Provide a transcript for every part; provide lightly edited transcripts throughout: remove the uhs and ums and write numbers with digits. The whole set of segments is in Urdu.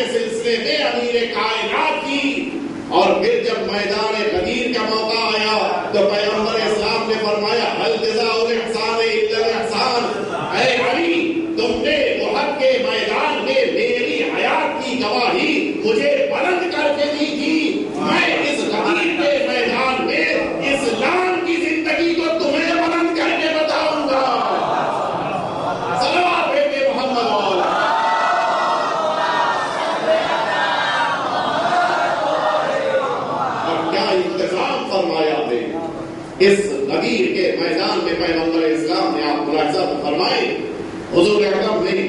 کے سلسلے میں امیر کائنات کی. اور پھر جب میدان غدیر کا موقع آیا تو پیغمبر اسلام نے فرمایا هل جزاء الاحسان الا الاحسان. اے علی تم نے احد کے میدان میں میری حیات کی گواہی مجھے بلند کر کے دی تھی. میں اس غدیر کے میدان میں اسلام کی زندگی کو تمہیں بلند کر کے بتاؤں گا. صلوات بے محمد اور کیا انتظام فرمایا ہے اس غدیر کے میدان میں. پیغمبر اسلام نے آپ ملاحظہ فرمائے حضور اکرم نے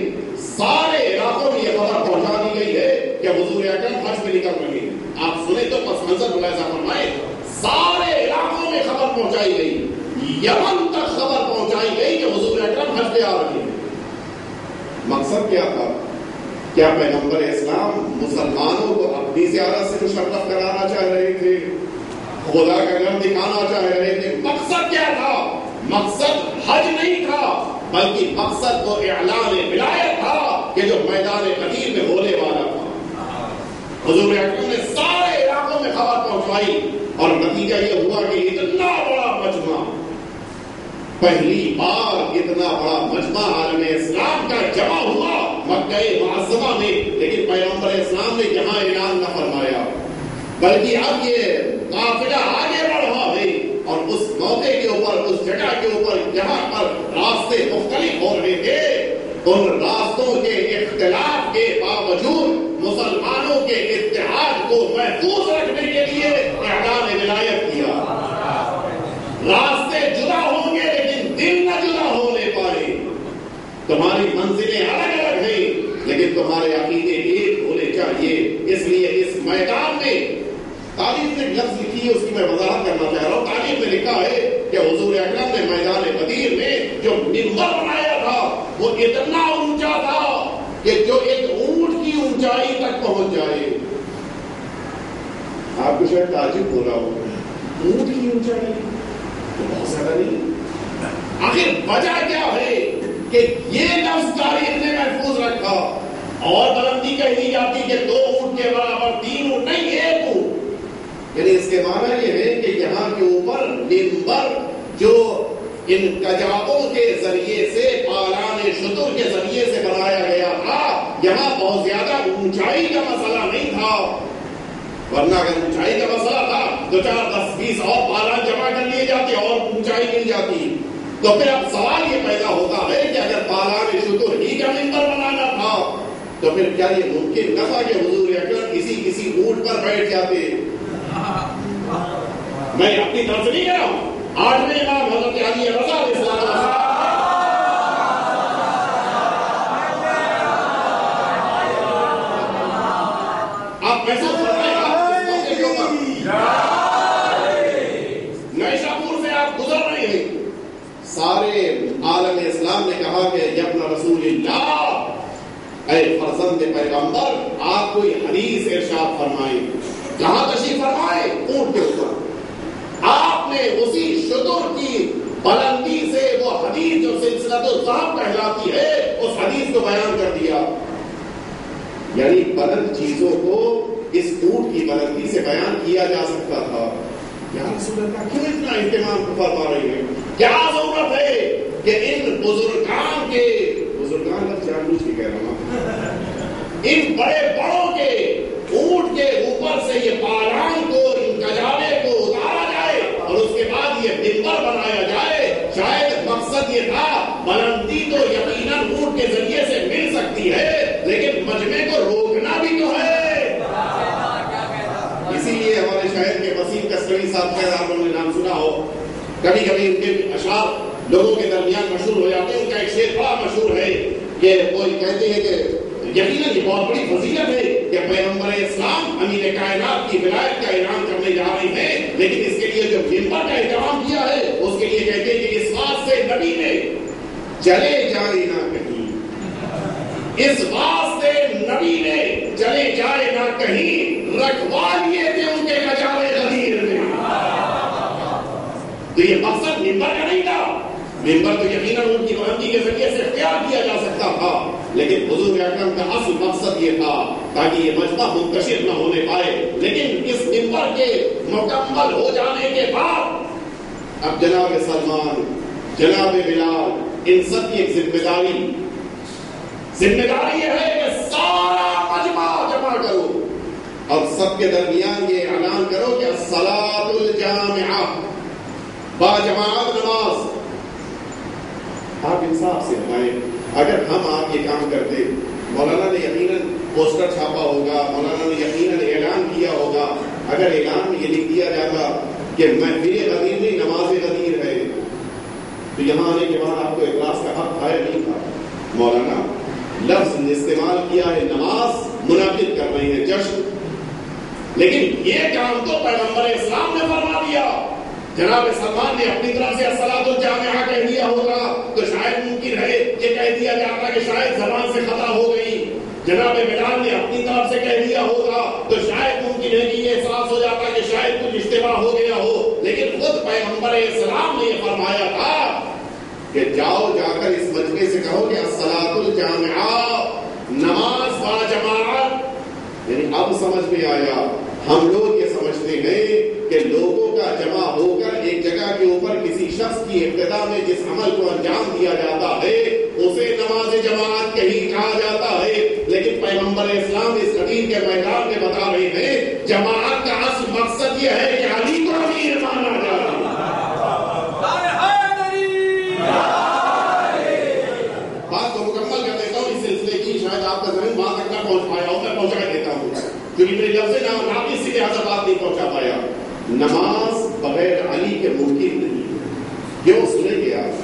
سارے علاقوں میں یہ خبر پہنچا دی گئی ہے کہ حضور اکرم حج میں نکل رہے ہیں. آپ سنیں تو پس منظر ملاحظہ فرمائے سارے علاقوں میں خبر پہنچائی گئی. یمن تک خبر پہنچائی گئی کہ حضور اکرم حج پہ آ رہے ہیں. مقصد کیا تھا؟ کیا پیغمبر اسلام مسلمانوں کو اپنی زیارت سے مشرف کرانا چاہ رہے تھے؟ خدا کا گھر دکھانا چاہ رہے تھے؟ مقصد کیا تھا؟ مقصد حج نہیں تھا بلکہ مقصد وہ اعلان ولایت تھا کہ جو میدان غدیر میں ہونے والا تھا. حضور اکرم نے سارے علاقوں میں خبر پہنچائی اور نتیجہ یہ ہوا کہ اتنا بڑا مجمع، پہلی بار اتنا بڑا مجمع عالم اسلام کا جمع ہوا مکہ معظمہ میں. لیکن پیغمبر اسلام نے یہاں اعلان نہ فرمایا بلکہ اب یہ قافلہ آگے بڑھ رہا ہے اور اس موقع کے اوپر اس جگہ کے اوپر جہاں پر راستے مختلف ہو رہے تھے ان راستوں کے اختلاف کے باوجود مسلمانوں کے اتحاد کو محفوظ رکھنے کے لیے اعلان ولایت کیا. راستے جدا ہوں گے لیکن دل نہ جدا ہونے پائے. تمہاری منزلیں الگ الگ ہیں لیکن تمہارے عقیدے ایک ہونے چاہیے. اس لیے اس میدان میں تاریخ میں لفظ لکھی ہے اس کی میں وضاحت کرنا چاہ رہا ہوں. تاریخ میں لکھا ہے کہ حضور اکرم نے میدان غدیر میں جو منبر بنایا تھا وہ اتنا اونچا تھا کہ جو ایک اونٹ کی اونچائی تک پہنچ جائے. آپ کو شاید تعجب ہو رہا ہو اونٹ کی اونچائی تو بہت زیادہ نہیں. آخر وجہ کیا ہے کہ یہ لفظ تاریخ نے محفوظ رکھا اور بلندی کہہ دی جاتی کہ 2 اونٹ کے برابر 3 اونٹ نہیں 1 اونٹ. یعنی اس کے معنی یہ ہے کہ یہاں کے اوپر منبر جو ان کجاووں کے ذریعے سے پالان شتر کے ذریعے سے بنایا گیا تھا یہاں بہت زیادہ اونچائی کا مسئلہ نہیں تھا. ورنہ اگر اونچائی کا مسئلہ تھا تو 4 10 20 اور پالان جمع کر لیے جاتے اور اونچائی مل جاتی. تو پھر اب سوال یہ پیدا ہوتا ہے کہ اگر پالان شتر ہی کا منبر بنانا تھا تو پھر کیا یہ ممکن نہ تھا کہ حضور اکرم کسی اونٹ پر بیٹھ جاتے؟ میں اپنی طرف سے نہیں کہہ رہا ہوں. 8ویں امام حضرت علی رضا علیہ السلام آپ محسوس کر رہے ہیں نئیشا پور سے آپ گزر رہے ہیں. سارے عالم اسلام نے کہا کہ ابن رسول اللہ اے فرزند پیغمبر آپ کوئی حدیث ارشاد فرمائیں. کہاں تشریف فرمائے؟ اونٹ کے اوپر. آپ نے اسی شتر کی بلندی سے وہ حدیث جو سلسلۃ الذہب کہلاتی ہے اس حدیث کو بیان کر دیا. یعنی بلند چیزوں کو اس اونٹ کی بلندی سے بیان کیا جا سکتا تھا. یا رسول اللہ کیوں اتنا اہتمام فرما رہے ہیں؟ کیا ضرورت ہے کہ ان بزرگان کے بزرگان کا جان بوجھ کے کہہ رہا ہوں ان بڑے بڑوں کے اونٹ کے اوپر سے یہ پالان کو ان کجاوے کو اتارا جائے اور اس کے بعد یہ منبر بنایا جائے؟ شاید مقصد یہ تھا بلندی تو یقیناً اونٹ کے ذریعے سے مل سکتی ہے لیکن مجمع کو روکنا بھی تو ہے. اسی لیے ہمارے شہر کے وسیم کسروی صاحب کا آپ نے نام سنا ہو. کبھی کبھی ان کے اشعار لوگوں کے درمیان مشہور ہو جاتے ہیں. ان کا ایک شعر بڑا مشہور ہے کہ وہ کہتے ہیں کہ یقیناً یہ بہت بڑی فضیلت ہے کہ پیغمبر اسلام امیر کائنات کی ولایت کا اعلان کرنے جا رہے ہیں لیکن اس کے لیے جو منبر کا اہتمام کیا ہے اس کے لیے کہتے ہیں کہ اس بات سے نبی نے چلے جائے نہ کہیں. اس واسطے نبی نے چلے جائے نہ کہیں رکھوا لیے تھے ان کے کجاوے غدیر میں. تو یہ مقصد منبر کا نہیں تھا. منبر تو یقیناً ان کی بلندی کے ذریعے سے اختیار کیا جا سکتا تھا لیکن حضور اکرم کا اصل مقصد یہ تھا تاکہ یہ مجمع منتشر نہ ہونے پائے. لیکن اس منبر کے مکمل ہو جانے کے بعد اب جناب سلمان، جناب بلال، ان سب کی ایک ذمہ داری یہ ہے کہ سارا مجمع جمع کرو اور سب کے درمیان یہ اعلان کرو کہ الصلاۃ الجامعہ، باجماعت نماز. آپ انصاف سے بتائیں، اگر ہم آپ یہ کام کرتے، مولانا نے یقیناً پوسٹر چھاپا ہوگا، مولانا نے یقیناً اعلان کیا ہوگا. اگر اعلان میں یہ لکھ دیا جاتا کہ محفل غدیر نہیں، نماز غدیر ہے، تو یہاں آنے کے بعد آپ کو اخلاص کا حق تھا یا نہیں تھا؟ مولانا لفظ استعمال کیا ہے نماز منعقد کر رہے ہیں، جشن. لیکن یہ کام تو پیغمبر اسلام نے فرما دیا. جناب سلمان نے اپنی طرف سے الصلاۃ الجامعہ کہہ دیا ہوگا تو شاید ممکن ہے یہ کہہ دیا جاتا کہ شاید زبان سے خطا ہو گئی. جناب بلال نے اپنی طرف سے کہہ دیا ہوگا تو شاید ممکن ہے کہ یہ احساس ہو جاتا کہ شاید کچھ اشتباہ ہو گیا ہو. لیکن خود پیغمبر اسلام نے یہ فرمایا تھا کہ جاؤ، جا کر اس مجمع سے کہو کہ الصلاۃ الجامعہ، نماز باجماعت. یعنی اب سمجھ میں آیا. ہم لوگ یہ سمجھتے ہیں کہ لوگوں کا جمع ہو کر ایک جگہ کے اوپر کسی شخص کی ابتدا میں جس عمل کو انجام دیا جاتا ہے اسے نماز جماعت کہا جاتا ہے. لیکن پیغمبر اسلام اس حدیث کے میدان میں بتا رہے ہیں جماعت کا اصل مقصد یہ ہے کہ علی کو امیر مانا جائے. بات کو مکمل کر دیتا ہوں اس سلسلے کی، شاید آپ کا ذہن وہاں تک نہ پہنچ پایا ہو، میں پہنچا دیتا ہوں کیونکہ میرے لفظ نام اسی لحاظ بات نہیں پہنچا پایا. نماز بغیر علی کے ممکن نہیں. کیوں؟ سنیں گے آپ.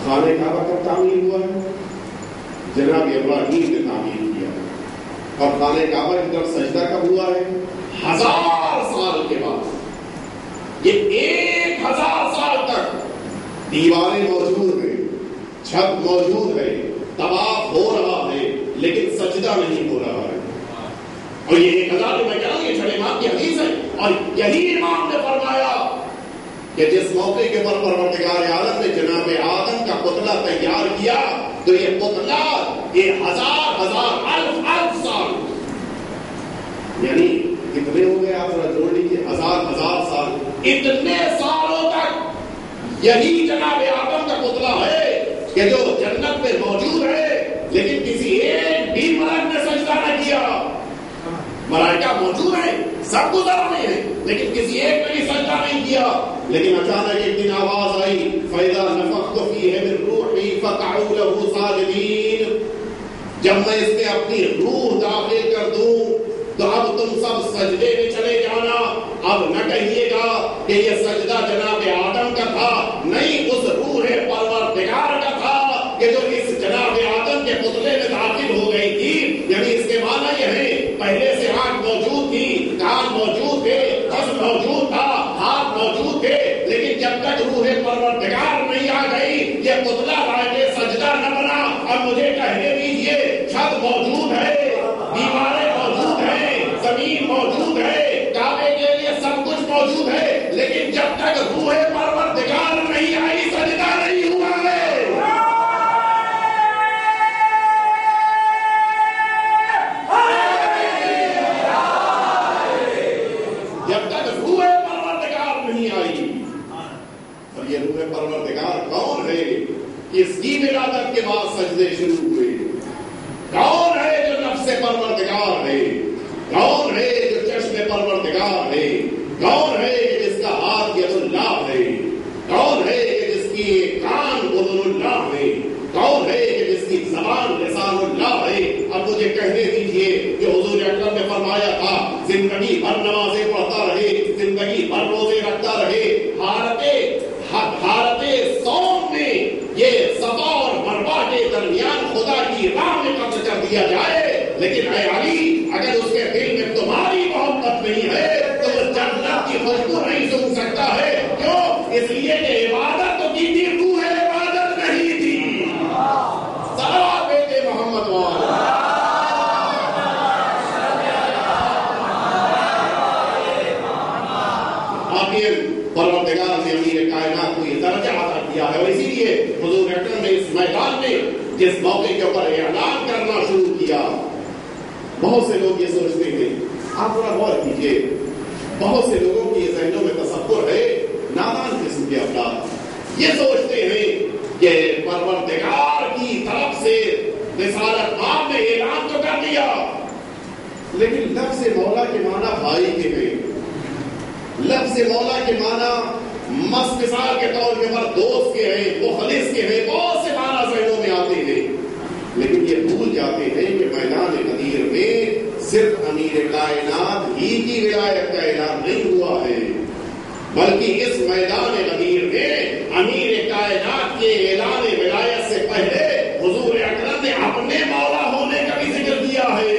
خانہ کعبہ کب تعمیر ہوا ہے؟ جناب ابراہیم نے تعمیر کیا. اور خانہ کعبہ کی طرف سجدہ کب ہوا ہے؟ 1000 سال کے بعد. یہ 1000 سال تک دیواریں موجود ہیں، چھت موجود ہے، طواف ہو رہا ہے، لیکن سجدہ نہیں ہو رہا ہے. اور یہ 1000 میں کہہ رہا ہوں یہ چھٹے امام کی حدیث ہے. اور یہی امام نے فرمایا کہ جس موقع کے پر پروردگار عالم نے جناب آدم کا پتلا تیار کیا تو یہ پتلا یہ 1000 الف سال، یعنی کتنے ہو گئے آپ ذرا جوڑ لیجیے، 1000 سال. اتنے سالوں تک یہی جناب آدم کا پتلا ہے کہ جو جنت میں موجود ہے، لیکن کسی ایک بھی مرد نے سجدہ نہ کیا. ملائکہ موجود ہیں، سب گزر رہے ہیں، لیکن کسی ایک نے بھی سجدہ نہیں کیا. لیکن اچانک ایک دن آواز آئی فَإِذَا نَفَخْتُ فِيهِ مِن رُّوحِي فَقَعُوا لَهُ سَاجِدِينَ. جب میں اس میں اپنی روح داخل کر دوں تو اب تم سب سجدے میں چلے جانا. اب نہ کہیے گا کہ یہ سجدہ جناب آدم کا تھا، نہیں، اس روح پروردگار کا تھا کہ جو اس جناب آدم کے پتلے میں داخل ہو گئی تھی. یعنی اس کے معنی یہ ہے پہلے سے آنکھ موجود تھی، کان موجود تھے، جسم موجود تھا، ہاتھ موجود تھے، لیکن جب تک روح پروردگار نہیں آ گئی یہ پتلا لائے سجدہ نہ بنا. اب مجھے کہنے دیجیے چھت موجود ہے، دیواریں موجود ہیں، زمین موجود ہے، کعبے کے لیے سب کچھ موجود ہے، لیکن جب تک روح پروردگار نہیں آئی سجدہ نہیں ہوا ہے. پروردگار کون ہے؟ اس کی ولادت کے بعد سجدے شروع ہوئے. کون ہے جو نفس پروردگار ہے؟ کون ہے جو چشم پروردگار ہے؟ کون ہے جس کا ہاتھ ید اللہ ہے؟ کون ہے جس کی کان اذن اللہ ہے؟ کون ہے جس کی زبان لسان اللہ ہے؟ اب مجھے کہنے دیجیے کہ حضور اکرم نے فرمایا تھا زندگی بھر نمازیں پڑھتا رہے، زندگی بھر روزے رکھتا رہے، حالت صوم میں یہ صفا اور مروہ کے درمیان خدا کی راہ میں قتل کر دیا جائے، لیکن اے علی اگر اس کے دل میں تمہاری محبت نہیں ہے تو وہ جنت کی خوشبو نہیں سن سکتا ہے. کیوں؟ اس لیے کہ عبادت تو کی تھی، روح عبادت نہیں تھی. صلوات بیٹے محمد والا. پروردگار نے امیر کائنات کو یہ درجہ عطا کیا ہے، اور اسی لیے حضور اکرم نے اس میدان میں جس موقع کے اوپر اعلان کرنا شروع کیا، بہت سے لوگ یہ سوچتے ہیں، آپ ذرا غور کیجیے، بہت سے لوگوں کی ذہنوں میں تصور ہے، نادان قسم کے افراد یہ سوچتے ہیں کہ پروردگار کی طرف سے رسالت آپ نے اعلان تو کر دیا، لیکن لفظ مولا کے معنی بھائی کے ہیں، لفظ مولا کے معنی مثال کے طور پر دوست کے ہیں، مخلص کے ہیں، بہت سے معنی ذہنوں میں آتے ہیں، لیکن یہ بھول جاتے ہیں کہ میدان غدیر میں صرف امیر کائنات ہی کی ولایت کا اعلان نہیں ہوا ہے، بلکہ اس میدان غدیر میں امیر کائنات کے اعلان ولایت سے پہلے حضور اکرم نے اپنے مولا ہونے کا بھی ذکر کیا ہے۔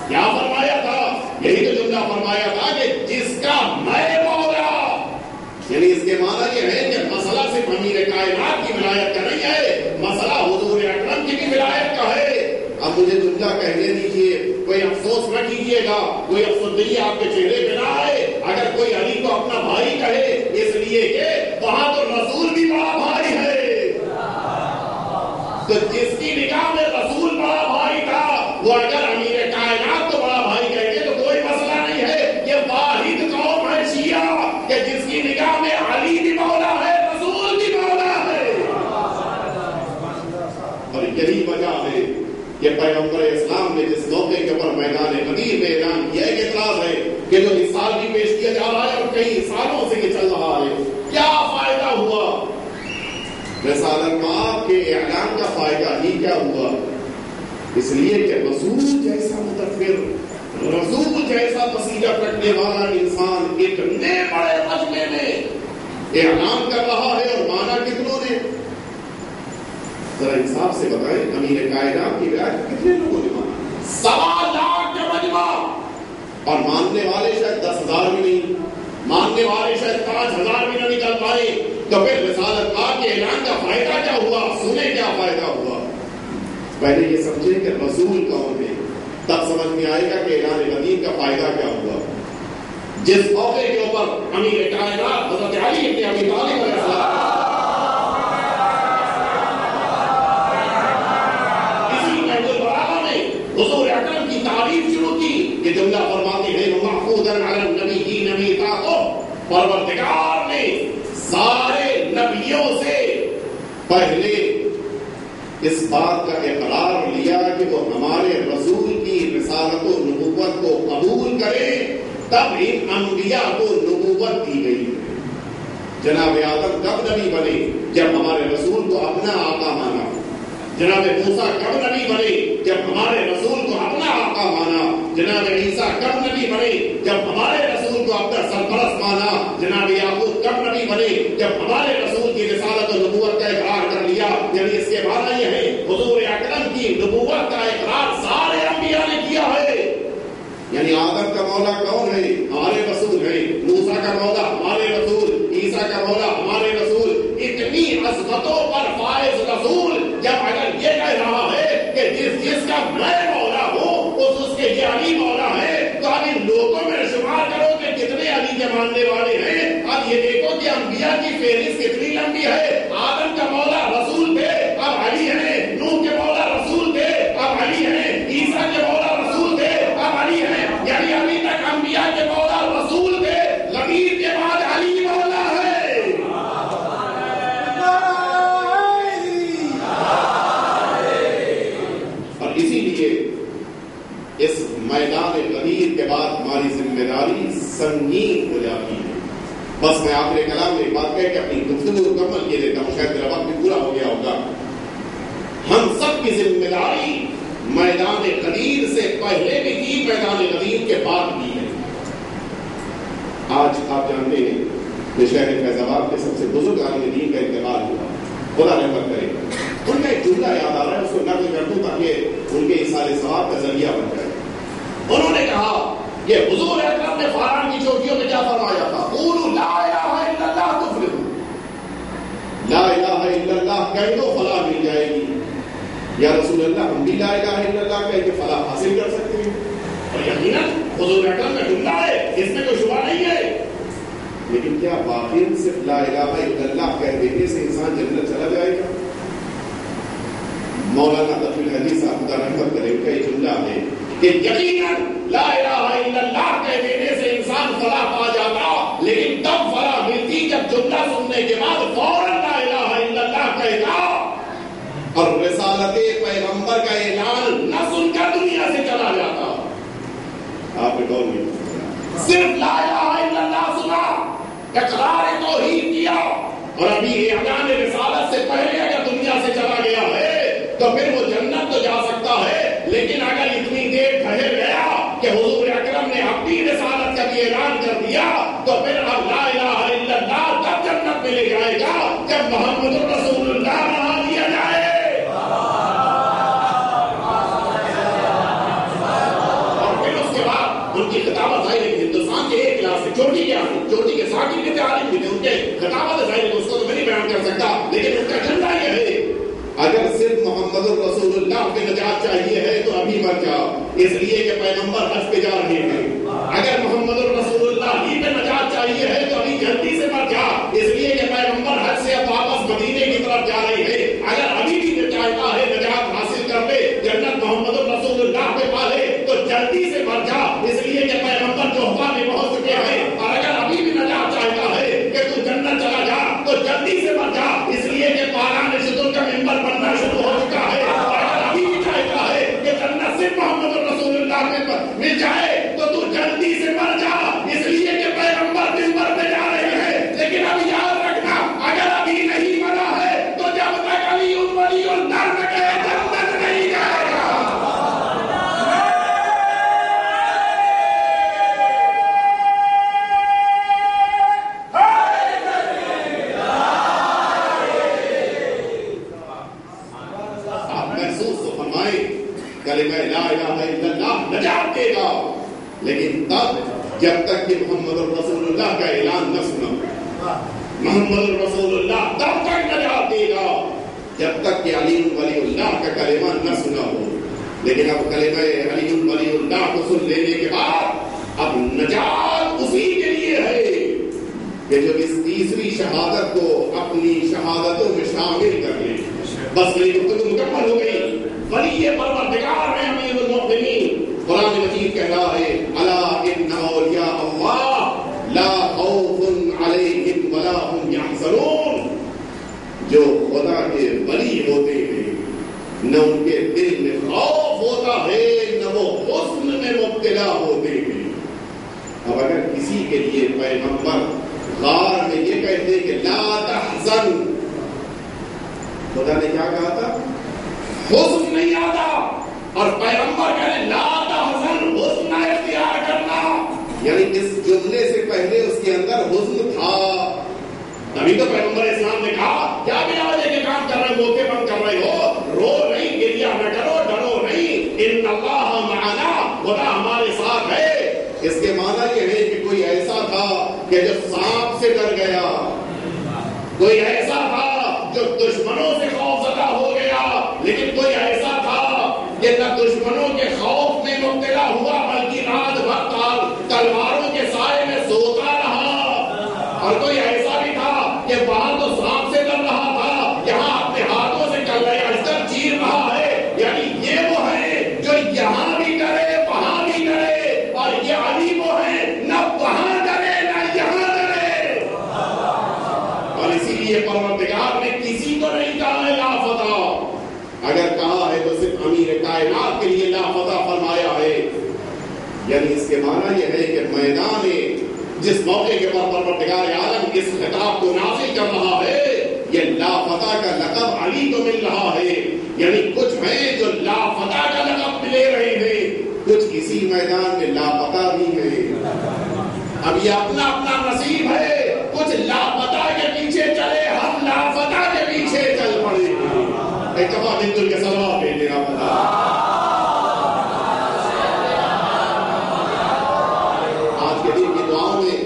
کیا فرمایا تھا؟ یہی تو جملہ فرمایا تھا کہ جس کا میں مولا، یعنی اس کے معنی یہ ہے کہ مسئلہ صرف امیر کائنات کی ولایت کا نہیں ہے، مسئلہ حضور اکرم کی بھی ولایت کا ہے۔ اب مجھے جملہ کہنے دیجیے، کوئی افسوس نہ کیجیے گا، کوئی افسردگی آپ کے چہرے پہ نہ آئے اگر کوئی علی کو اپنا بھائی کہے، اس لیے کہ وہاں تو رسول بھی بڑا بھائی ہے، تو جس کی نگاہ میں رسول بڑا بھائی تھا وہ اگر امیر کائنات کو بڑا بھائی کہیں گے تو کوئی مسئلہ نہیں ہے۔ یہ واحد قوم ہے شیعہ کہ جس کی نگاہ میں علی بھی مولا ہے، رسول بھی مولا ہے، اور یہی وجہ ہے کہ پیغمبر اسلام نے جس موقع کے اوپر میدان غدیر میں اعلان کیا ایک اعتراض ہے کہ جو اس سال بھی پیش کیا جا رہا ہے اور کئی سالوں سے یہ چل رہا ہے، کیا فائدہ ہوا؟ رسالت آپ کے اعلان کا فائدہ ہی کیا ہوا؟ اس لیے کہ رسول جیسا متفر، رسول جیسا بصیرت رکھنے والا انسان اتنے بڑے مجمع میں اعلان کر رہا ہے اور مانا کتنوں نے؟ ذرا انصاف سے بتائیں، امیر کائنات کی ولایت کتنے لوگوں نے مانا؟ 1.25 لاکھ کا مجمع، اور ماننے والے شاید 10,000 بھی نہیں، ماننے والے شاید 5,000 بھی نہ نکل پائے، تو پھر رسالت پاک کے اعلان کا فائدہ کیا ہوا؟ سنیں کیا فائدہ ہوا؟ پہلے یہ سمجھیں کہ رسول کون ہے، تب سمجھ میں آئے گا کہ اعلان غدیر کا فائدہ کیا ہوا۔ جس موقع کے اوپر امیر کائنات حضرت علی ابن ابی طالب علیہ السلام حضور اکرم کی تعریف شروع کی، یہ جملہ فرماتے ہیں محفوظ علی النبیین میثاقہ، پروردگار نے سارے نبیوں سے پہلے اس بات کا اقرار لیا کہ وہ ہمارے رسول کی رسالت و نبوت کو قبول کریں، تب ان انبیاء کو نبوت دی گئی۔ جناب آدم کب نبی بنے؟ جب ہمارے رسول کو اپنا آقا مانا۔ جناب موسیٰ کب نبی بنے؟ جب ہمارے رسول کو اپنا آقا مانا۔ جناب عیسیٰ کب نبی بنے؟ جب ہمارے رسول کو اپنا سرپرست مانا۔ جناب یعقوب کب نبی بنے؟ جب ہمارے رسول کی رسالت و نبوت کا اقرار کر لیا۔ یعنی اس کے معنی یہ ہے حضور اکرم کی نبوت کا اقرار سارے انبیاء نے کیا ہے۔ یعنی آدم کا مولا کون ہے؟ ہمارے رسول ہے۔ موسیٰ کا مولا ہمارے رسول، عیسیٰ کا مولا ہمارے رسول۔ اتنی عظمتوں پر فائز رسول جب اگر یہ کہہ رہا ہے کہ جس کا میں مولا ہوں اس کے یہ علی مولا ہے، تو اب ان لوگوں میں شمار کرو کہ کتنے علی کے ماننے والے ہیں۔ اب یہ دیکھو کہ انبیاء کی فہرست کتنی لمبی ہے۔ آدم کا مولا رسول تھے، اب علی ہیں۔ نوح کے مولا رسول تھے، اب علی ہیں۔ عیسیٰ کے مولا رسول تھے، اب علی ہیں۔ یعنی ابھی تک انبیاء کے مولا رسول تھے، غدیر کے بعد علی مولا ہے۔ اور اسی لیے اس میدان غدیر کے بعد ہماری ذمہ داری سنگین ہو جاتی ہے۔ بس میں آخری کلام میں ایک بات کہہ کے اپنی گفتگو مکمل کیے دیتا ہوں، شاید میرا وقت بھی پورا ہو گیا ہوگا۔ ہم سب کی ذمہ داری میدان غدیر سے پہلے بھی تھی، میدان غدیر کے بعد بھی ہے۔ آج آپ جانتے ہیں کہ شہر فیض آباد کے سب سے بزرگ عالم دین کا انتقال ہوا، خدا رحمت کرے۔ ان کا ایک جملہ یاد آ رہا ہے، اس کو نقل کر دوں تاکہ ان کے ایصال ثواب کا ذریعہ بن جائے۔ انہوں نے کہا کہ حضور اکرم نے فاران کی چوٹیوں میں کیا فرمایا تھا؟ قولوا لا الہ الا اللہ تفلحوا، لا الہ الا اللہ کہہ دو فلاح مل جائے گی۔ یا رسول اللہ ہم بھی لا الہ الا اللہ کہہ کے فلاح حاصل کر سکتے ہیں، اور یقیناً حضور اکرم کا جملہ ہے، اس میں کوئی شبہ نہیں ہے۔ لیکن کیا واقعی صرف لا الہ الا اللہ کہہ دینے سے انسان جنت چلا جائے گا؟ مولانا تقی الحدیث صاحب رحمت کرے ان کا یہ جملہ ہے کہ یقیناً لا الہ الا اللہ کہہ دینے سے انسان فلاح پا جاتا، لیکن تب فلاح ملتی جب جملہ سننے کے بعد فوراً لا الہ الا اللہ کہتا اور رسالت پیغمبر کا اعلان نہ سن کر دنیا سے چلا جاتا۔ آپ نے غور نہیں کیا، صرف لا الہ الا اللہ سنا، اقرار توحید کیا، اور ابھی اعلان رسالت سے پہلے اگر دنیا سے چلا گیا ہے تو پھر وہ جنت تو جا سکتا ہے، لیکن اگر اتنی دیر ٹھہر گیا کہ حضور اکرم نے اپنی رسالت کا بھی اعلان کر دیا تو پھر اب لا الہ الا اللہ تب جنت میں لے جائے گا جب محمد رسول اللہ بنا دیا جائے۔ اور پھر اس کے بعد ان کی خطابت ظاہر ہے، ہندوستان کے ایک کلاس سے چوٹی کے چوٹی کے ساکن کے عالم بھی تھے، ان کے خطابت ظاہر ہے، اس کو تو میں نہیں بیان کر سکتا، لیکن ان کا جھنڈا یہ ہے اگر صرف محمد رسول اللہ کی نجات چاہیے ہے تو ابھی مر جاؤ، اس لیے کہ پیغمبر حج پہ جا رہے ہیں۔ اگر محمد رسول اللہ ہی پہ نجات چاہیے ہے تو ابھی جلدی سے مر جا، اس لیے کہ پیغمبر حج سے اب واپس مدینے کی طرف جا رہے ہیں۔ اگر ابھی بھی چاہتا ہے نجات حاصل کر لے، جنت محمد رسول اللہ پہ پالے تو جلدی سے مر جا، اس لیے کہ پیغمبر جوہبہ میں پہنچ چکے ہیں۔ اور اگر ابھی بھی نجات چاہتا ہے کہ تو جنت چلا جا تو جلدی سے مر جا، اس لیے کہ پالان شدر کا ممبر بننا شروع ہو چکا ہے۔ اور اگر ابھی بھی چاہتا ہے کہ جنت صرف محمد رسول اللہ میں مل جائے تو تو جلدی سے مر جا، اس لیے کہ پیغمبر ممبر پہ جا رہے ہیں۔ لیکن اب یاد رکھنا اگر ابھی نہیں مرا ہے تو جب تک علی ولی الدرد کے جنت نہیں جائے گا۔ کلمہ لا الہ الا اللہ نجات دے گا، لیکن تب جب تک کہ محمد رسول اللہ کا اعلان نہ سنا۔ محمد رسول اللہ تب تک نجات دے گا جب تک کہ علی ولی اللہ کا کلمہ نہ سنا ہو۔ لیکن اب کلمہ علی ولی اللہ کو سن لینے کے بعد اب نجات اسی کے لیے ہے کہ جب اس تیسری شہادت کو اپنی شہادتوں میں شامل کر لیں۔ بس میری گفتگو مکمل ہو گئی۔ ولی پروردگار ہے امیر المؤمنین، قرآن مجید کہہ رہا ہے الا ان اولیاء اللہ لا خوف علیہم ولا هم يحزنون۔ جو خدا کے ولی ہوتے ہیں نہ ان کے دل میں خوف ہوتا ہے نہ وہ حزن میں مبتلا ہوتے ہیں۔ اب اگر کسی کے لیے پیغمبر غار میں یہ کہتے کہ لا تحزن، خدا نے کیا کہا تھا؟ حزن نہیں آتا، اور پیغمبر کہنے لا تحزن، حزن نہ اختیار کرنا، یعنی اس جملے سے پہلے اس کے اندر حزن تھا۔ تبھی تو پیغمبر اسلام نے کہا کیا بنا وجہ کے کام کر رہے ہو، موقع بند کر رہے ہو، رو نہیں، گریہ نہ کرو، ڈرو نہیں، ان اللہ معنا، خدا ہمارے ساتھ ہے۔ اس کے معنی یہ ہے کہ کوئی ایسا تھا کہ جو سانپ سے ڈر گیا، کوئی ایسا تھا جو دشمنوں سے خوف زدہ ہو گیا، لیکن کوئی ایسا تھا کہ نہ دشمنوں کے خوف میں مبتلا ہوا بلکہ رات بھر تلواروں کے سائے میں سوتا رہا، اور کوئی ایسا بھی تھا کہ وہاں تو سانپ سے ڈر رہا تھا، یہاں اپنے ہاتھوں سے کلہسٹر چیر رہا ہے۔ یعنی یہ وہ ہے جو یہاں بھی ڈرے وہاں بھی ڈرے، اور یہ علی وہ ہے نہ وہاں ڈرے نہ یہاں ڈرے۔ اور اسی لیے پروردگار نے کسی کو نہیں کہا ہے لافتہ، اگر کہا ہے تو صرف امیر کائنات کے لیے لافتہ فرمایا ہے۔ یعنی اس کے معنی یہ ہے کہ میدان جس موقع کے پر پروردگار عالم اس خطاب کو نازل کر رہا ہے، یہ لافتہ کا لقب علی کو مل رہا ہے۔ یعنی کچھ ہیں جو لافتہ کا لقب لے رہے ہیں، کچھ اسی میدان میں لاپتہ بھی ہیں۔ اب یہ اپنا اپنا نصیب ہے، کچھ لاپتہ کے پیچھے چلے، ہم لافتہ کے پیچھے چل پڑے۔ ایک دفعہ دل کے سلام بھیج دینا پڑا۔ آج کے دن کی دعاؤں میں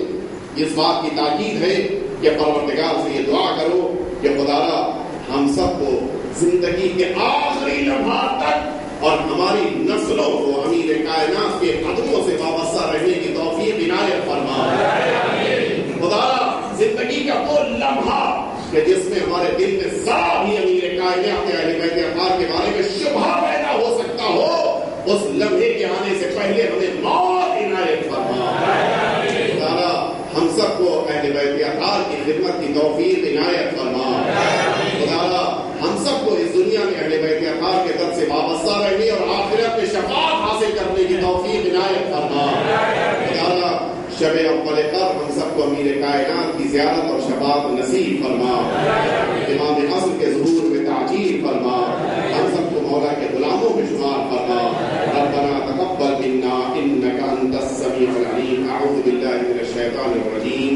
اس بات کی تاکید ہے کہ پروردگار سے یہ دعا کرو کہ خدایا ہم سب کو زندگی کے آخری لمحات تک اور ہماری نسلوں کو امیر کائنات کے قدموں سے وابستہ رہنے کی توفیق عنایت فرما۔ خدایا زندگی کا وہ لمحہ کہ جس میں ہمارے دل میں ذرا بھی امیر کائنات اسرائیلیات اہل بیت اطہار کے بارے میں شبہ پیدا ہو سکتا ہو، اس لمحے کے آنے سے پہلے ہمیں موت عنایت فرما۔ خدا ہم سب کو اہل بیت اطہار کی خدمت کی توفیق عنایت فرما۔ خدا ہم سب کو اس دنیا میں اہل بیت اطہار کے در سے وابستہ رہنے اور آخرت میں شفاعت حاصل کرنے کی توفیق عنایت فرما۔ خدا شب اول قدر ہم سب کو امیر کائنات کی زیارت اور شفاعت نصیب فرما۔ امام عصر کے ظہور میں تعجیل فرما۔ ہم سب کو مولا کے غلاموں میں شمار فرما۔ ربنا تقبل منا انك انت السميع العليم۔ اعوذ بالله من الشيطان الرجيم،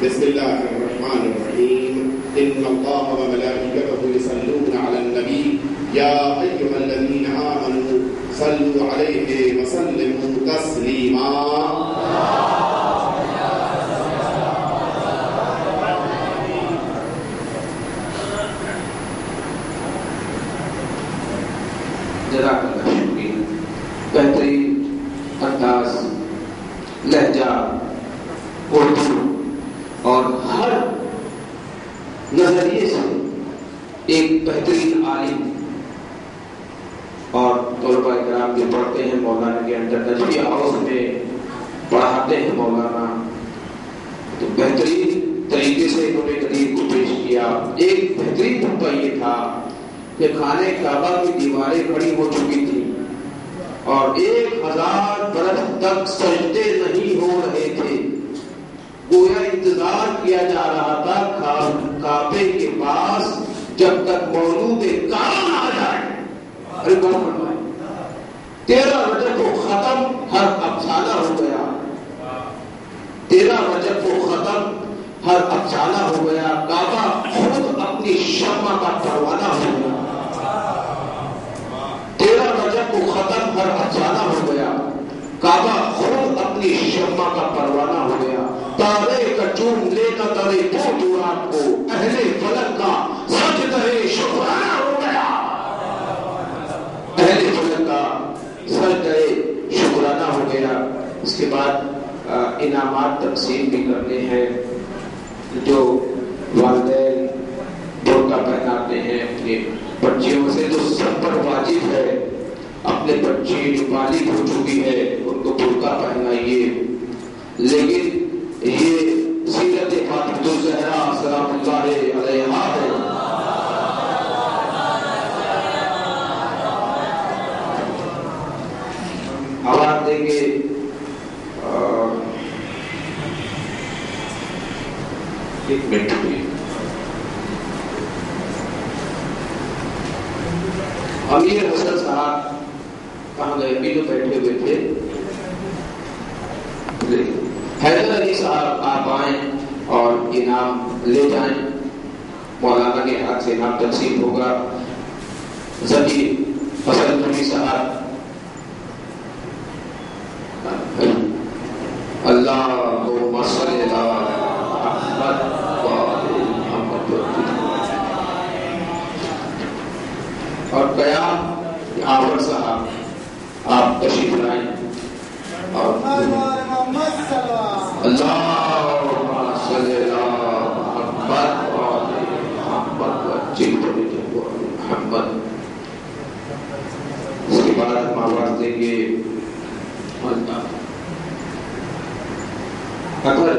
بسم الله الرحمن الرحيم۔ ان الله وملائكته يصلون على النبي يا ايها الذين امنوا صلوا عليه وسلموا تسليما۔ جزاک اللہ شکریہ۔ بہترین انداز، لہجہ، اردو اور ہر نظریے سے ایک بہترین عالم اور طلباء کرام جو پڑھتے ہیں مولانا کے اندر نجوی ہاؤس میں پڑھاتے ہیں مولانا، تو بہترین طریقے سے انہوں نے تقریر کو پیش کیا۔ ایک بہترین نقطہ یہ تھا کہ خانہ کعبہ کی دیواریں کھڑی ہو چکی تھیں اور 1000 برس تک سجدے نہیں ہو رہے تھے، گویا انتظار کیا جا رہا تھا کعبے کے پاس جب تک مولود کعبہ آ جائے۔ ارے کون فرمائے 13 رجب کو ختم، ہر افسانہ ہو گیا۔ 13 رجب کو ختم، ہر افسانہ ہو گیا، کعبہ خود اپنی شمع کا پروانہ ہو گیا۔ 13 رجب کو ختم، ہر افسانہ ہو گیا، کعبہ خود اپنی شمع کا پروانہ ہو گیا۔ تارے کا چوم لینا تارے تو رات کو، اہل فلک کا سجدہ شکرانہ ہو گیا۔ اہل فلک کا سجدہ شکرانہ ہو گیا۔ اس کے بعد انعامات تقسیم بھی کرنے ہیں۔ جو والدین برقع پہناتے ہیں اپنے بچیوں سے، تو سب پر واجب ہے اپنے بچی جو بالغ ہو چکی ہے ان کو برقع پہنائیے۔ لیکن یہ سیرت فاطمہ الزہرا سلام اللہ علیہا ہے۔ آواز دیں گے ایک منٹ بھی۔ امیر حسن صاحب کہاں گئے؟ ابھی جو بیٹھے ہوئے تھے۔ حیدر علی صاحب آپ آئیں اور انعام لے جائیں۔ مولانا کے ہاتھ سے انعام تقسیم ہوگا۔ ذکی حسن نبی صاحب، اللہم صلی علی محمد محمد، اور قیام آور صاحب آپ تشریف لائیں اور اللہم صلی علی محمد محمد۔ اس کے بعد ہم آواز دیں گے اگر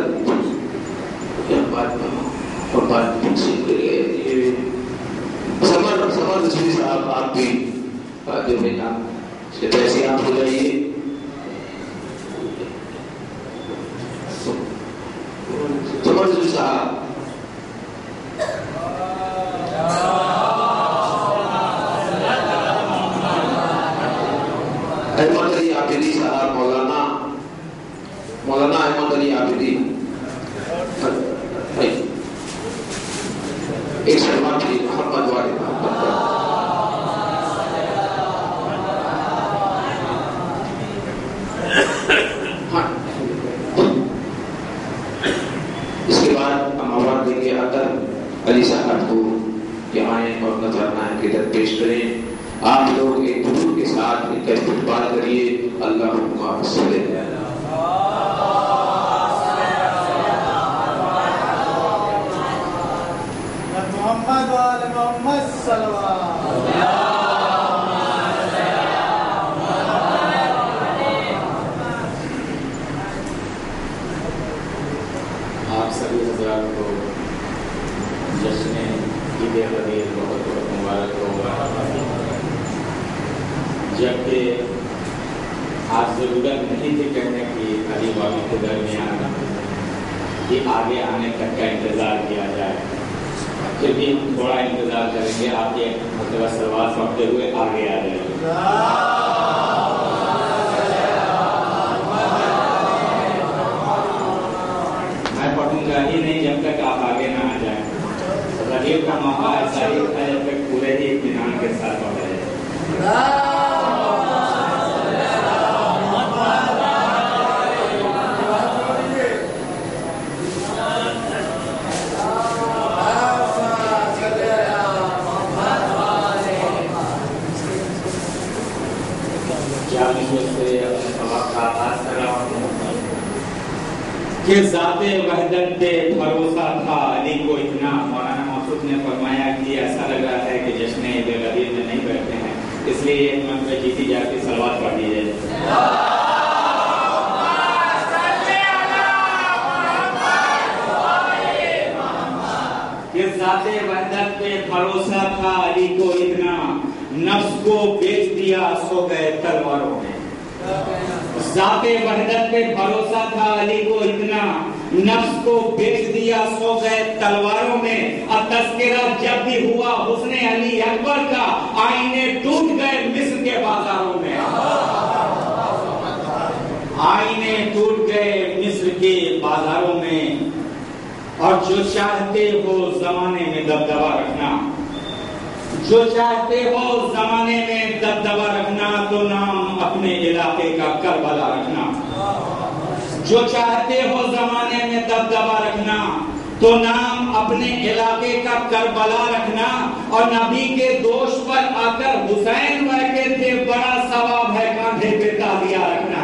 سمر رسولی صاحب آپ بھی جو ہے نا پیسے آپ ہو جائیے۔ سمر رسولی صاحب، احمد علی عابدی صاحب، مولانا احمد علی عابدی، ایک سلمان تھی محمد والے محمد۔ اس کے بعد ہم آواز دیں گے اطہر علی صاحب کو کہ آئیں اور نظرانہ عقیدت پیش کریں۔ آپ لوگ ایک درود کے ساتھ ان کا استقبال کریے۔ اللہم صلی علی محمد جبکہ آج ضرورت نہیں تھی کہنے کی علی والوں کے درمیان کہ آگے آنے تک کا انتظار کیا جائے، پھر بھی ہم تھوڑا انتظار کریں گے، آپ یہ مرتبہ سلوات پڑھتے ہوئے آگے آ جائیں گے۔ میں پڑھوں گا ہی نہیں جب تک آپ آگے نہ آ جائیں۔ غریب کا موقع ایسا ہی تھا جب تک پورے ہی اطمینان کے ساتھ پڑھ رہے ہیں۔ کہ ذات وحدت پہ بھروسہ تھا علی کو اتنا، مولانا موصوف نے فرمایا کہ ایسا لگ رہا ہے کہ جشن عید غدیر میں نہیں بیٹھتے ہیں، اس لیے ایک من پہ جیتی جاتی صلوات پڑھ دیجیے۔ کہ ذات وحدت پہ بھروسہ تھا علی کو اتنا، نفس کو بیچ دیا سو گئے تلواروں میں۔ ذات وحدت پہ بھروسہ تھا علی کو اتنا، نفس کو بیچ دیا سو گئے تلواروں میں۔ اب تذکرہ جب بھی ہوا حسن علی اکبر کا، آئینے ٹوٹ گئے مصر کے بازاروں میں۔ آئینے ٹوٹ گئے مصر کے بازاروں میں۔ اور جو چاہتے ہو زمانے میں دبدبا رکھنا، جو چاہتے ہو زمانے میں دبدبا رکھنا، تو نام اپنے علاقے کا کربلا رکھنا۔ جو چاہتے ہو زمانے میں دبدبا رکھنا، تو نام اپنے علاقے کا کربلا رکھنا۔ اور نبی کے دوش پر آ کر حسین کہتے تھے بڑا ثواب ہے کاندھے پہ تعزیہ رکھنا،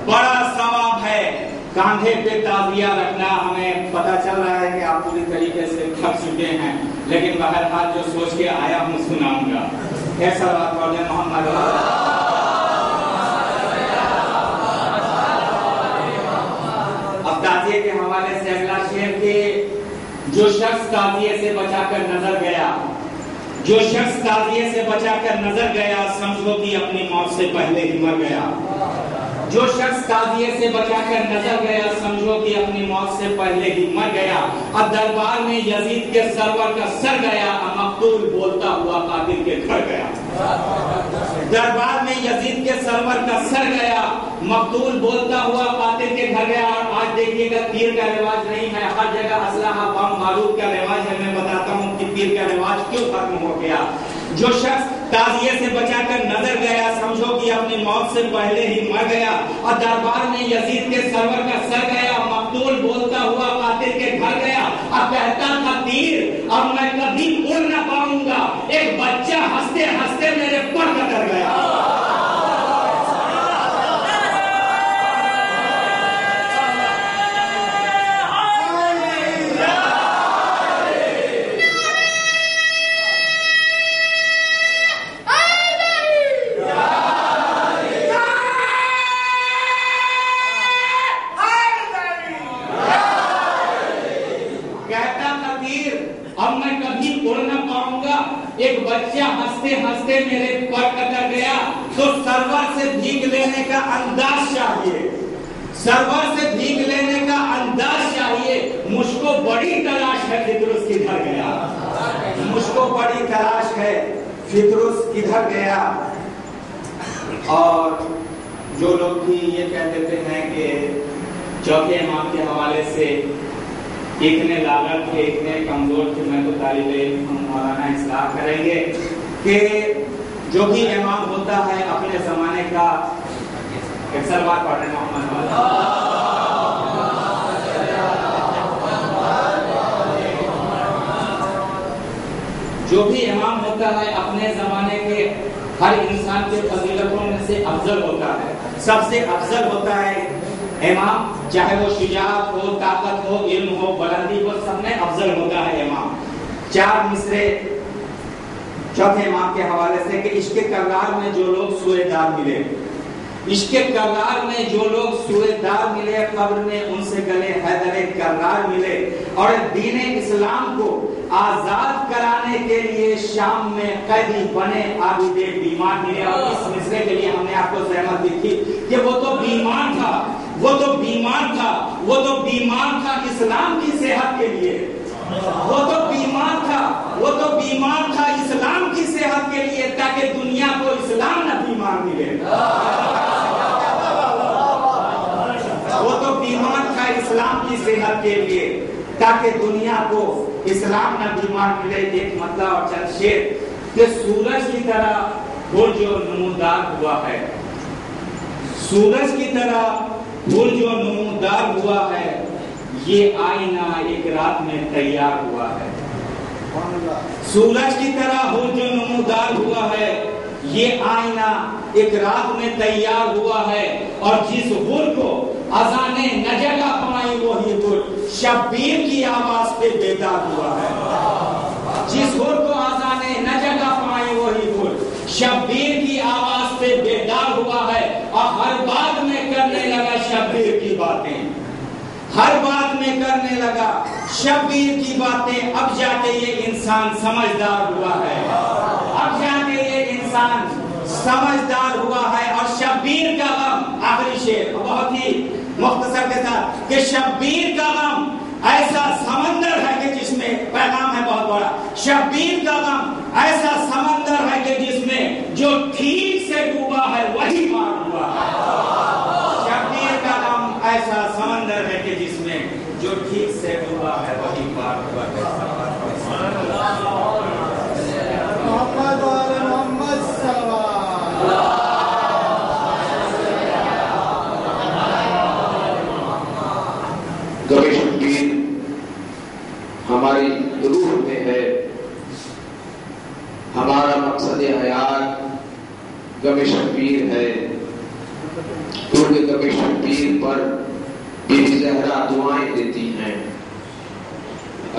بڑا ثواب ہے کاندھے پہ تعزیہ رکھنا۔ ہمیں پتہ چل رہا ہے کہ آپ پوری طریقے سے تھک چکے ہیں، لیکن بہرحال جو سوچ کے آیا ہوں سناؤں گا۔ ایسا بات پڑھ دیں محمد۔ اب تعزیے کے حوالے سے اگلا شعر کہ جو شخص تعزیے سے بچا کر نظر گیا، جو شخص تعزیے سے بچا کر نظر گیا، سمجھو کہ اپنی موت سے پہلے ہی مر گیا۔ جو شخص تعزیے سے بچا کر نظر گیا، سمجھو کہ اپنی موت سے پہلے ہی مر گیا۔ اب دربار میں یزید کے سرور کا سر گیا، مقتول بولتا ہوا قاتل کے گھر گیا۔ دربار میں یزید کے سرور کا سر گیا، مقتول بولتا ہوا قاتل کے گھر گیا۔ اور آج دیکھیے گا تیر کا رواج نہیں ہے، ہر جگہ اسلحہ بم بارود کا رواج ہے۔ میں بتاتا ہوں کہ تیر کا رواج کیوں ختم ہو گیا۔ جو شخص تعزیے سے بچا کر نظر گیا، سمجھو کہ اپنی موت سے پہلے ہی مر گیا۔ اور دربار میں یزید کے سرور کا سر گیا، مقتول بولتا ہوا قاتل کے گھر گیا۔ اب کہتا تھا تیر اب میں کبھی اڑ نہ پاؤں گا، ایک بچہ ہنستے ہنستے میرے پر کتر گیا۔ ایک بچہ ہنستے ہنستے میرے پر کتر گیا۔ تو سرور سے بھیک لینے کا انداز چاہیے، سرور سے بھیک لینے کا انداز چاہیے۔ مجھ کو بڑی تلاش ہے فطرس کدھر گیا، مجھ کو بڑی تلاش ہے فطرس کدھر گیا۔ اور جو لوگ بھی یہ کہہ دیتے ہیں کہ چوتھے امام کے حوالے سے اتنے لاغر تھے، اتنے کمزور تھے، میں تو طالب علم ہم مولانا اصلاح کریں گے کہ جو بھی امام ہوتا ہے اپنے زمانے کا، اکثر بات پڑھ رہے ہیں محمد، جو بھی امام ہوتا ہے اپنے زمانے کے ہر انسان کے فضیلتوں میں سے افضل ہوتا ہے، سب سے افضل ہوتا ہے امام، چاہے وہ شجاعت ہو، طاقت ہو، علم ہو، بلندی ہو، سب میں افضل ہوتا ہے امام۔ چار مصرے چوتھے امام کے حوالے سے کہ عشق کرار میں جو لوگ سوئے دار ملے، عشق کرار میں جو لوگ سوئے دار ملے قبر میں ان سے گلے حیدر کرار ملے، اور دین اسلام کو آزاد کرانے کے لیے شام میں قیدی بنے عابد بیمار ملے۔ اور اس مصرے کے لیے ہم نے آپ کو زحمت دی تھی کہ وہ تو بیمار تھا، وہ تو بیمار تھا، وہ تو بیمار تھا اسلام کی صحت کے لیے، وہ تو بیمار تھا، وہ تو بیمار تھا اسلام کی صحت کے لیے، تاکہ دنیا کو اسلام نہ بیمار ملے۔ وہ تو بیمار تھا اسلام کی صحت کے لیے تاکہ دنیا کو اسلام نہ بیمار ملے۔ ایک مطلب اور چند شعر کہ سورج کی طرح برج و نمودار ہوا ہے، سورج کی طرح برج و نمودار ہوا ہے، یہ آئینہ ایک رات میں تیار ہوا ہے۔ سورج کی طرح برج و نمودار ہوا ہے، یہ آئینہ ایک رات میں تیار ہوا ہے، اور جس غر کو اذانے نہ جگا پائی وہی غر شبیر کی آواز پہ بیدار ہوا ہے۔ جس غر کو اذانے نہ جگا پائی وہی غر شبیر کی آواز پہ بیدار ہوا ہے، اور ہر بات میں کرنے لگا شبیر کی باتیں، ہر بات میں کرنے لگا شبیر کی باتیں۔ اب جا کے یہ انسان سمجھدار ہوا ہے، اب جا کے یہ انسان سمجھدار ہوا ہے۔ اور شبیر کا غم، آخری شعر بہت ہی مختصر کے ساتھ، کہ شبیر کا غم ایسا سمندر ہے کہ جس میں، پیغام ہے بہت بڑا، شبیر کا غم ایسا سمندر ہے کہ جس میں جو ٹھیک سے ڈوبا ہے وہی مار ہوا ہے۔ شبیر کا غم ایسا سمندر ہے کہ جس میں جو ٹھیک سے ڈوبا ہے وہی پار ہوا ہے۔ محمد و محمد صلی اللہ غم شبیر ہماری روح میں ہے، ہمارا مقصد حیات غم شبیر ہے، کیونکہ غم شبیر پر بی بی زہرا دعائیں دیتی ہیں۔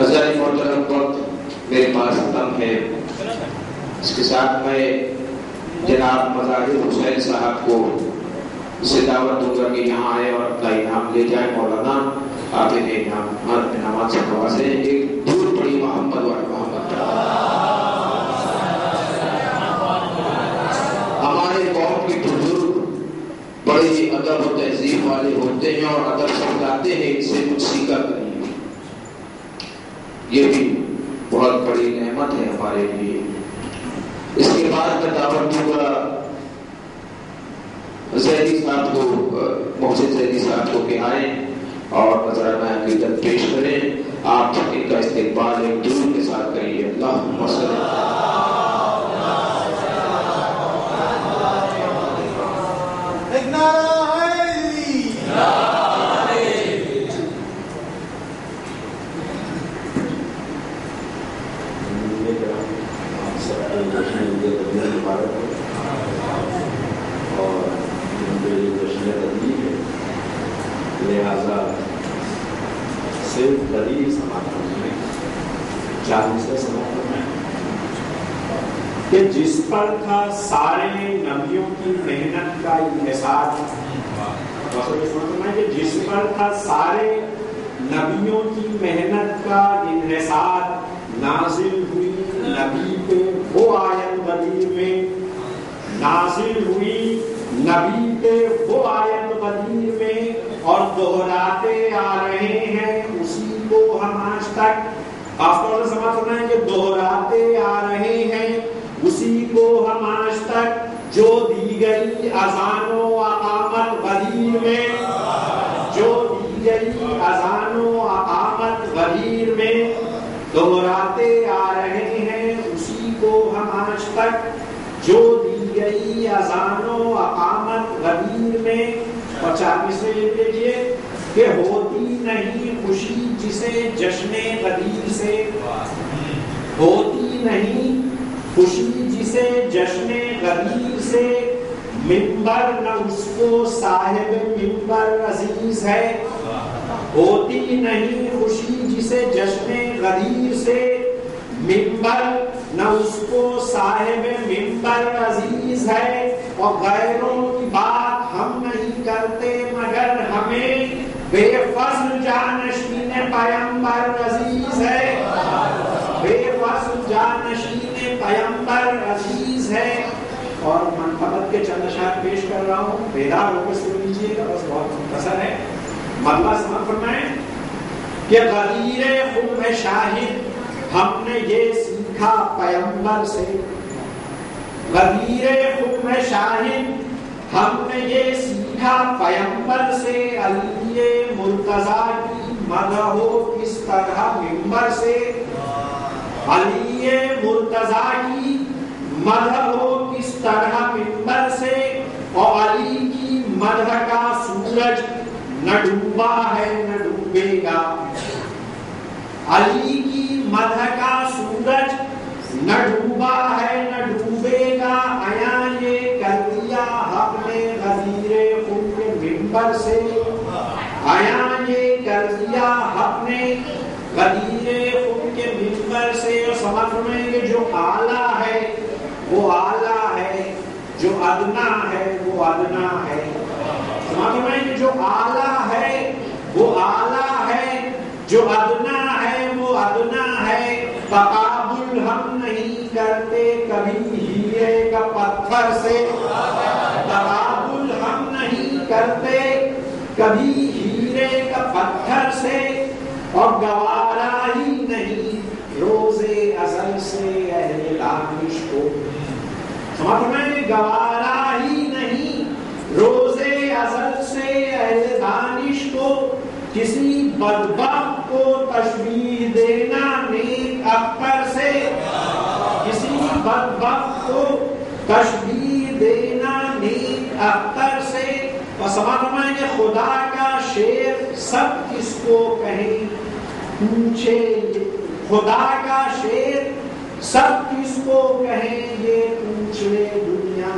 عزیز محترم، وقت میرے پاس کم ہے، اس کے ساتھ میں جناب مظاہر حسین صاحب کو اسے دعوت دوں گا کہ یہاں آئے اور اپنا انعام لے جائیں۔ مولانا آپ انہیں انعامات سے نوازیں۔ ایک دور پڑی محمد و محمد۔ ہمارے قوم کے بزرگ بڑے ہی ادب و تہذیب والے ہوتے ہیں اور ادب سمجھاتے ہیں، ان سے کچھ سیکھا کریے، یہ بھی بہت بڑی نعمت ہے ہمارے لیے۔ اس کے بعد میں دعوت دوں گا زیدی صاحب کو، محسن زیدی صاحب کو کہ آئیں اور نذرانہ عقیدت پیش کریں۔ آپ ان کا استقبال ایک درود کے ساتھ کریے۔ اللہم صلی ایک نعرہ حیدری۔ اور جشن تدبیر ہے، لہذا صرف دلیل سماعت میں چار سے سماعت میں کہ جس پر تھا سارے نبیوں کی محنت کا انحصار، کہ جس پر تھا سارے نبیوں کی محنت کا انحصار، نازل ہوئی نبی پہ وہ آیت بدیر میں، نازل ہوئی نبی پہ وہ آیت بدیر میں، اور دہراتے آ رہے ہیں اسی کو ہم آج تک۔ آپ کو سمجھ رہے ہیں کہ دہراتے آ رہے ہیں اسی کو ہم آج تک، جو دی گئی اذان و اقامت غدیر میں، جو دی گئی اذان و اقامت غدیر میں، دہراتے آ رہے ہیں اسی کو ہم آج تک، جو دی گئی اذان و اقامت غدیر میں۔ اور 40 سے یہ دیکھیے کہ ہوتی نہیں خوشی جسے جشن غدیر سے، ہوتی نہیں خوشی جسے جشن غدیر سے، منبر نہ اس کو صاحب منبر عزیز ہے، ہوتی نہیں خوشی جسے جشن غدیر سے، منبر نہ اس کو صاحب منبر عزیز ہے، اور غیروں کی بات بے فضل جانشین پیمبر عزیز ہے، بے فضل جانشین پیمبر عزیز ہے۔ اور منقبت کے چند اشعار پیش کر رہا ہوں، بیدار ہو کے سن لیجیے گا، بس بہت مختصر ہے۔ مطلب سمجھ فرمائیں کہ غدیر خم شاہد ہم نے یہ سیکھا پیمبر سے، غدیر خم شاہد ہم نے یہ سیکھا پیمبر سے، علی مرتضیٰ کی مدح ہو کس طرح منبر سے، علی مرتضیٰ کی مدح ہو کس طرح منبر سے، اور علی کی مدح کا سورج نہ ڈوبا ہے نہ ڈوبے گا، علی کی مدح کا سورج نہ ڈوبا ہے نہ ڈوبے گا، آیا یہ کر دیا حق نے غدیر خم کے منبر سے، آیا یہ کر دیا حق نے غدیر خم کے منبر سے۔ اور سمجھ فرمائیں کہ جو اعلیٰ ہے وہ اعلیٰ ہے، جو ادنا ہے وہ ادنا ہے۔ سمجھ فرمائیں کہ جو اعلیٰ ہے وہ اعلیٰ ہے، جو ادنا ہے وہ ادنا ہے۔ تقابل ہم نہیں کرتے کبھی ہیرے کا پتھر سے، تقابل ہم نہیں کرتے کبھی ہیرے کا پتھر سے، اور گوارا ہی نہیں روزے ازل سے اہل دانش کو، سمجھ فرمائیں کہ گوارا ہی نہیں روزے ازل سے اہل دانش کو، کسی بدبخت کو تشبیہ دینا نیک اختر سے، کسی بدبخت کو تشبیہ دینا نیک اختر سے۔ اور سمجھ فرمائیں کہ خدا کا شعر سب کس کو کہیں پوچھے، خدا کا شعر سب کس کو کہیں یہ پوچھ لے دنیا،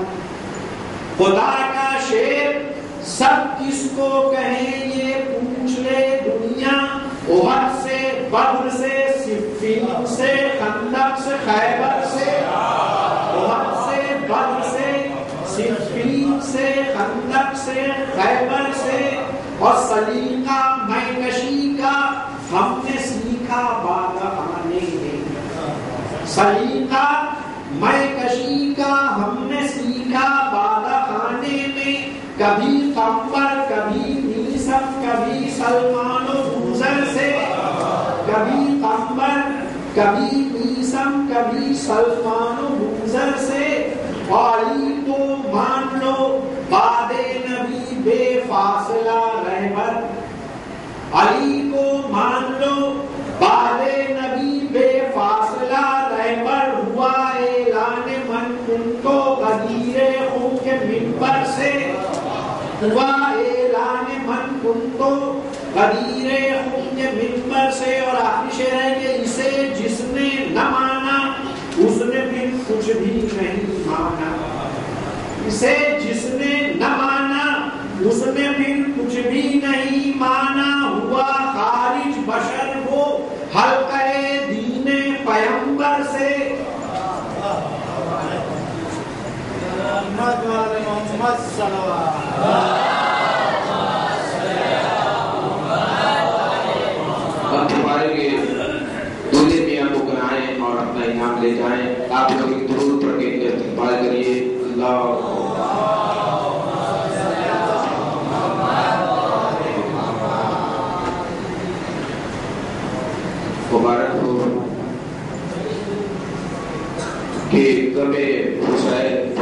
خدا کا شعر سب کس کو کہیں یہ پوچھ لے دنیا، احد سے بدر سے صفین سے خندق سے خیبر سے، احد سے بدر سے صفین سے خندق سے خیبر سے، اور سلیقہ میں کشی کا ہم نے سیکھا بادخانے میں، سلیقہ میں کشی کا ہم نے سیکھا بادخانے میں، کبھی قمبر کبھی نیسف کبھی سلمان و بوزر سے، کبھی قمبر کبھی نیسم کبھی سلمان و بوزر سے، علی کو مان لو بعد نبی بے فاصلہ رہبر، علی کو مان لو بعد نبی بے فاصلہ رہبر، ہوا اعلان من ان کو غدیر خم کے منبر سے، ہوا اعلان من کن تو غدیر خم کے منبر سے۔ اور آخری شعر ہے کہ اسے جس نے نہ مانا اس نے پھر کچھ بھی نہیں مانا، اسے جس نے نہ مانا اس نے پھر کچھ بھی نہیں مانا، ہوا خارج بشر وہ حلقہ دین پیمبر سے۔ محمد صلوات دولے میاں کو کرائیں اور اپنا انعام لے جائیں۔ آپ لوگ ایک درود پڑھ کے استقبال کریے۔ اللہ مبارک ہو کہ کبھی حسین